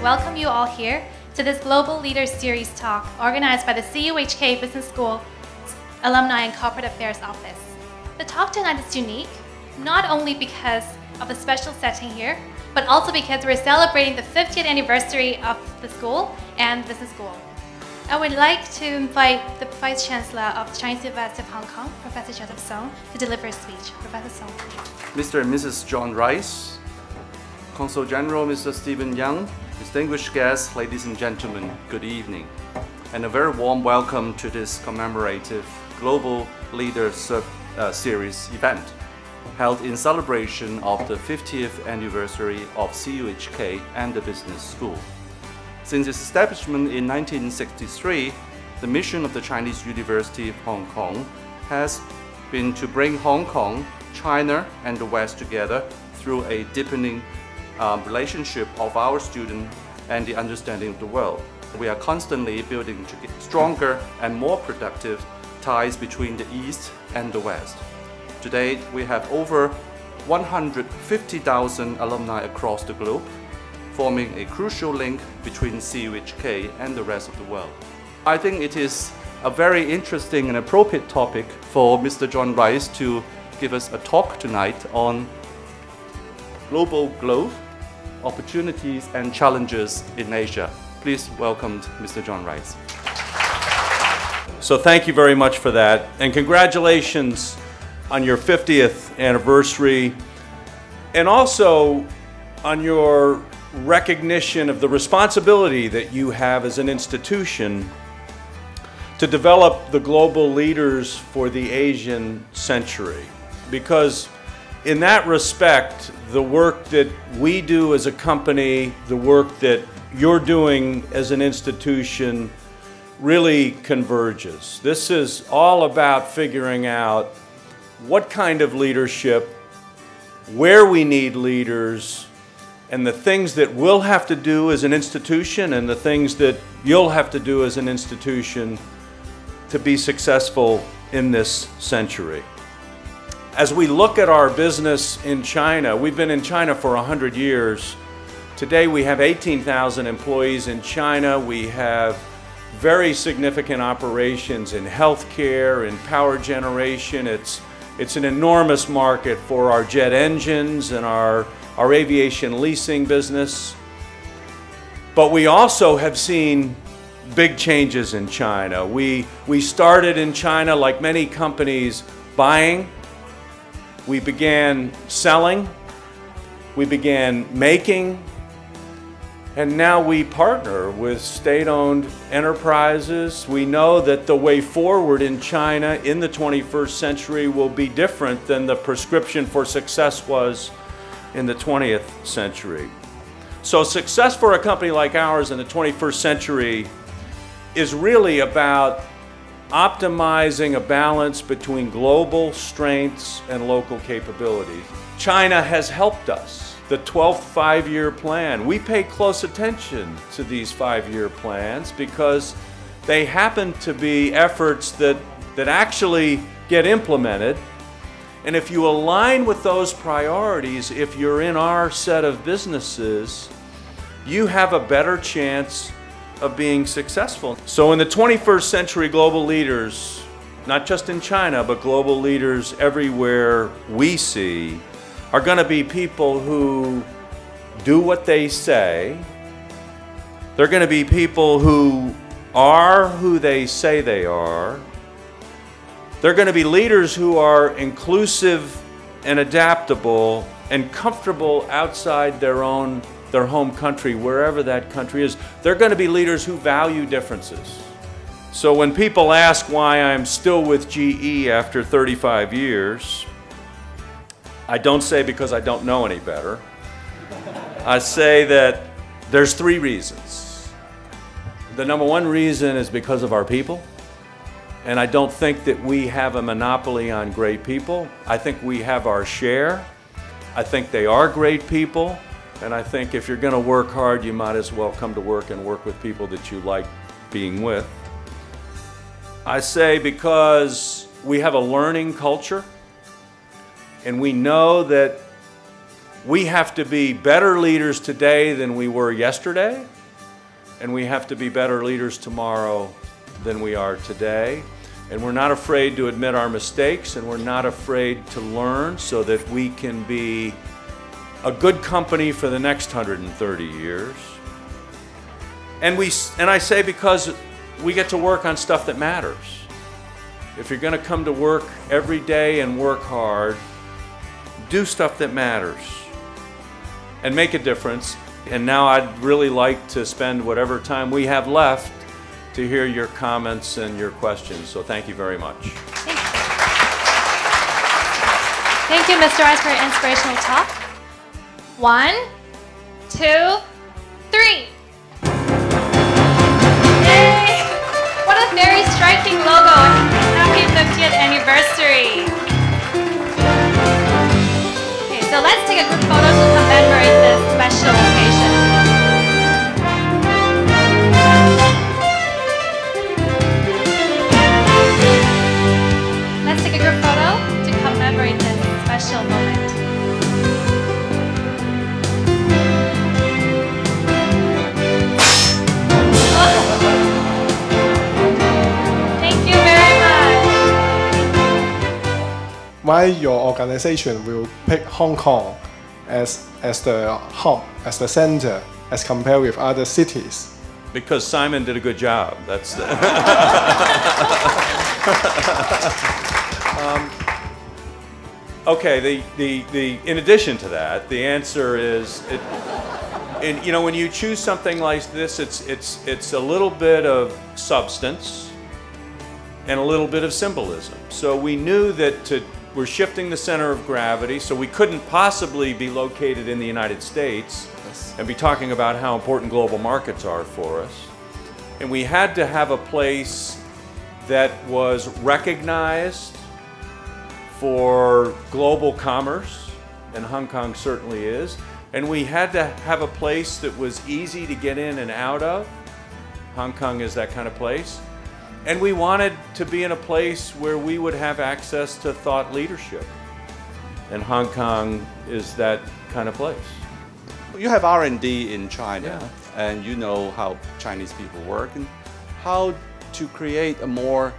to welcome you all here to this Global Leaders Series talk organized by the CUHK Business School Alumni and Corporate Affairs Office. The talk tonight is unique, not only because of the special setting here, but also because we're celebrating the 50th anniversary of the school and business school. I would like to invite the Vice Chancellor of the Chinese University of Hong Kong, Professor Joseph Song, to deliver a speech. Professor Song, please. Mr. and Mrs. John Rice, Consul General Mr. Stephen Young, distinguished guests, ladies and gentlemen, good evening, and a very warm welcome to this commemorative Global Leaders Series event held in celebration of the 50th anniversary of CUHK and the Business School. Since its establishment in 1963, the mission of the Chinese University of Hong Kong has been to bring Hong Kong, China, and the West together through a deepening relationship of our students and the understanding of the world. We are constantly building stronger and more productive ties between the East and the West. Today, we have over 150,000 alumni across the globe, forming a crucial link between CUHK and the rest of the world. I think it is a very interesting and appropriate topic for Mr. John Rice to give us a talk tonight on global growth, opportunities and challenges in Asia. Please welcome Mr. John Rice. So thank you very much for that, and congratulations on your 50th anniversary, and also on your recognition of the responsibility that you have as an institution to develop the global leaders for the Asian century. Because in that respect, the work that we do as a company, the work that you're doing as an institution really converges. This is all about figuring out what kind of leadership, where we need leaders, and the things that we'll have to do as an institution and the things that you'll have to do as an institution to be successful in this century. As we look at our business in China, we've been in China for 100 years. Today we have 18,000 employees in China. We have very significant operations in healthcare, in power generation. It's an enormous market for our jet engines and our aviation leasing business. But we also have seen big changes in China. We started in China, like many companies, buying. We began selling. We began making. And now we partner with state-owned enterprises. We know that the way forward in China in the 21st century will be different than the prescription for success was in the 20th century. So success for a company like ours in the 21st century is really about optimizing a balance between global strengths and local capabilities. China has helped us. The 12th five-year plan, we pay close attention to these five-year plans because they happen to be efforts that actually get implemented. And if you align with those priorities, if you're in our set of businesses, you have a better chance of being successful. So in the 21st century, global leaders, not just in China, but global leaders everywhere we see, are going to be people who do what they say. They're going to be people who are who they say they are. They're going to be leaders who are inclusive and adaptable and comfortable outside their home country, wherever that country is. They're going to be leaders who value differences. So when people ask why I'm still with GE after 35 years, I don't say because I don't know any better. I say that there's three reasons. The number one reason is because of our people. And I don't think that we have a monopoly on great people. I think we have our share. I think they are great people. And I think if you're going to work hard, you might as well come to work and work with people that you like being with. I say because we have a learning culture. And we know that we have to be better leaders today than we were yesterday, and we have to be better leaders tomorrow than we are today. And we're not afraid to admit our mistakes, and we're not afraid to learn so that we can be a good company for the next 130 years. And I say because we get to work on stuff that matters. If you're going to come to work every day and work hard, do stuff that matters and make a difference. And now I'd really like to spend whatever time we have left to hear your comments and your questions. So thank you very much. Thank you, Mr. Rice, for your inspirational talk. 1, 2, 3. Yay! What a very striking logo. Happy 50th anniversary. Okay, so let's take a group photo to commemorate this special occasion. Let's take a group photo to commemorate this special moment. Why your organization will pick Hong Kong as the hub, as the center, as compared with other cities? Because Simon did a good job. That's the okay. In addition to that, the answer is, you know, when you choose something like this, it's a little bit of substance and a little bit of symbolism. So we knew that we're shifting the center of gravity, so we couldn't possibly be located in the United States and be talking about how important global markets are for us. And we had to have a place that was recognized for global commerce, and Hong Kong certainly is. And we had to have a place that was easy to get in and out of. Hong Kong is that kind of place. And we wanted to be in a place where we would have access to thought leadership. And Hong Kong is that kind of place. You have R&D in China, Yeah. and you know how Chinese people work and how to create a more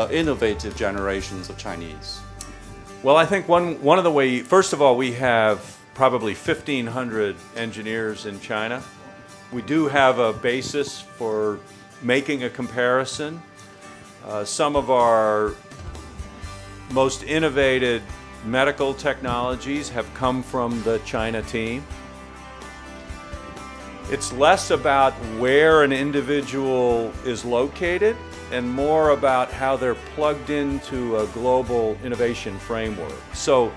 innovative generations of Chinese. Well, I think one of the ways, first of all, we have probably 1,500 engineers in China. We do have a basis for making a comparison. Some of our most innovative medical technologies have come from the China team. It's less about where an individual is located and more about how they're plugged into a global innovation framework. So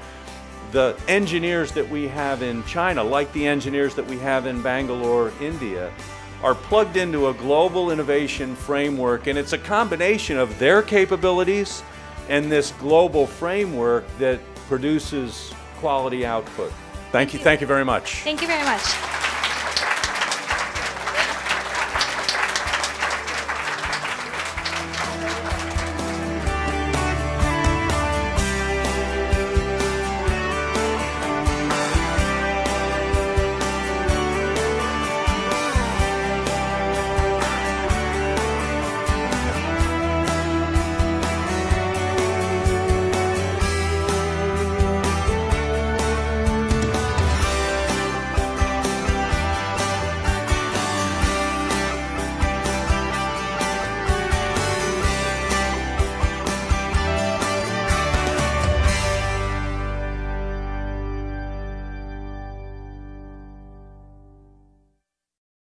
the engineers that we have in China, like the engineers that we have in Bangalore, India, are plugged into a global innovation framework, and it's a combination of their capabilities and this global framework that produces quality output. Thank you very much. Thank you very much.